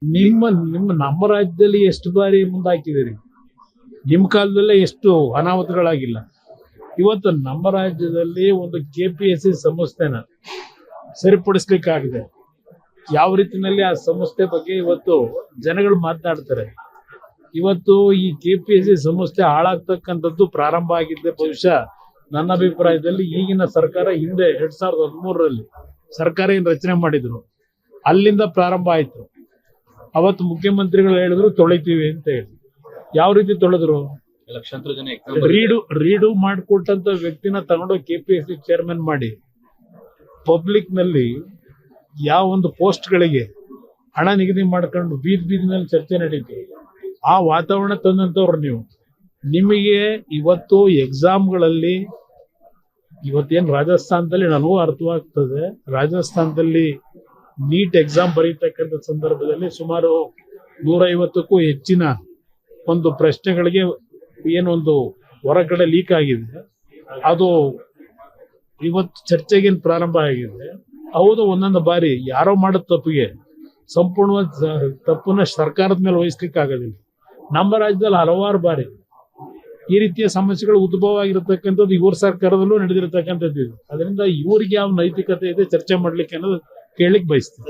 ನಮ್ಮ ರಾಜ್ಯದಲ್ಲಿ ಎಷ್ಟು ಬಾರಿ ಮುಂದಾಕಿದ್ದೀರಿ? ನಿಮ್ಮ ಕಾಲದಲ್ಲೇ ಎಷ್ಟು ಅನಾಹುತಗಳಾಗಿಲ್ಲ. ಇವತ್ತು ನಮ್ಮ ರಾಜ್ಯದಲ್ಲಿ ಒಂದು ಕೆಪಿಎಸ್ಸಿ ಸಂಸ್ಥೆನ ಸರಿಪಡಿಸ್ಲಿಕ್ಕಾಗಿದೆ. ಯಾವ ರೀತಿಯಲ್ಲಿ ಆ ಸಂಸ್ಥೆ ಬಗ್ಗೆ ಇವತ್ತು ಜನಗಳು ಮಾತನಾಡ್ತಾರೆ. ಇವತ್ತು ಈ ಕೆಪಿಎಸ್ಸಿ ಸಂಸ್ಥೆ ಹಾಳಾಗ್ತಕ್ಕಂಥದ್ದು ಪ್ರಾರಂಭ ಆಗಿದ್ದೆ ಬಹುಶಃ ನನ್ನ ಅಭಿಪ್ರಾಯದಲ್ಲಿ ಈಗಿನ ಸರ್ಕಾರ ಹಿಂದೆ 2013ರಲ್ಲಿ ಸರ್ಕಾರ ಏನು ರಚನೆ ಮಾಡಿದ್ರು ಅಲ್ಲಿಂದ ಪ್ರಾರಂಭ ಆಯ್ತು. ಅವತ್ತು ಮುಖ್ಯಮಂತ್ರಿಗಳು ಹೇಳಿದ್ರು ತೊಳಿತೀವಿ ಅಂತ ಹೇಳಿ. ಯಾವ ರೀತಿ ತೊಳೆದ್ರು? ಲಕ್ಷಾಂತರ ಜನ ರೀಡು ಮಾಡಿಕೊಟ್ಟಂತ ವ್ಯಕ್ತಿನ ತಗೊಂಡು ಕೆಪಿಎಸ್ಸಿ ಚೇರ್ಮನ್ ಮಾಡಿ ಪಬ್ಲಿಕ್ ನಲ್ಲಿ ಯಾವ ಒಂದು ಪೋಸ್ಟ್ಗಳಿಗೆ ಹಣ ನಿಗದಿ ಮಾಡ್ಕೊಂಡು ಬೀದಿನಲ್ಲಿ ಚರ್ಚೆ ನಡೀತು. ಆ ವಾತಾವರಣ ತಂದಂತವ್ರು ನೀವು. ನಿಮಗೆ ಇವತ್ತು ಎಕ್ಸಾಮ್ಗಳಲ್ಲಿ ಇವತ್ತೇನು ರಾಜಸ್ಥಾನದಲ್ಲಿ ನನಗೂ ಅರ್ಥವಾಗ್ತದೆ. ರಾಜಸ್ಥಾನದಲ್ಲಿ ನೀಟ್ ಎಕ್ಸಾಮ್ ಬರೀತಕ್ಕಂಥ ಸಂದರ್ಭದಲ್ಲಿ ಸುಮಾರು 150ಕ್ಕೂ ಹೆಚ್ಚಿನ ಒಂದು ಪ್ರಶ್ನೆಗಳಿಗೆ ಏನೊಂದು ಹೊರಗಡೆ ಲೀಕ್ ಆಗಿದೆ. ಅದು ಇವತ್ತು ಚರ್ಚೆಗೇನು ಪ್ರಾರಂಭ ಆಗಿದೆ. ಹೌದು, ಒಂದೊಂದು ಬಾರಿ ಯಾರೋ ಮಾಡೋ ತಪ್ಪಿಗೆ ಸಂಪೂರ್ಣವಾದ ತಪ್ಪನ್ನ ಸರ್ಕಾರದ ಮೇಲೆ ವಹಿಸ್ಲಿಕ್ಕೆ ಆಗೋದಿಲ್ಲ. ನಮ್ಮ ರಾಜ್ಯದಲ್ಲಿ ಹಲವಾರು ಬಾರಿ ಈ ರೀತಿಯ ಸಮಸ್ಯೆಗಳು ಉದ್ಭವ ಆಗಿರತಕ್ಕಂಥದ್ದು ಇವ್ರ ಸರ್ಕಾರದಲ್ಲೂ ನಡೆದಿರತಕ್ಕಂಥದ್ದು ಇದು. ಅದರಿಂದ ಇವ್ರಿಗೆ ಯಾವ ನೈತಿಕತೆ ಇದೆ ಚರ್ಚೆ ಮಾಡ್ಲಿಕ್ಕೆ ಅನ್ನೋದು ಕೇಳಲಿಕ್ಕೆ ಬಯಸ್ತೀನಿ.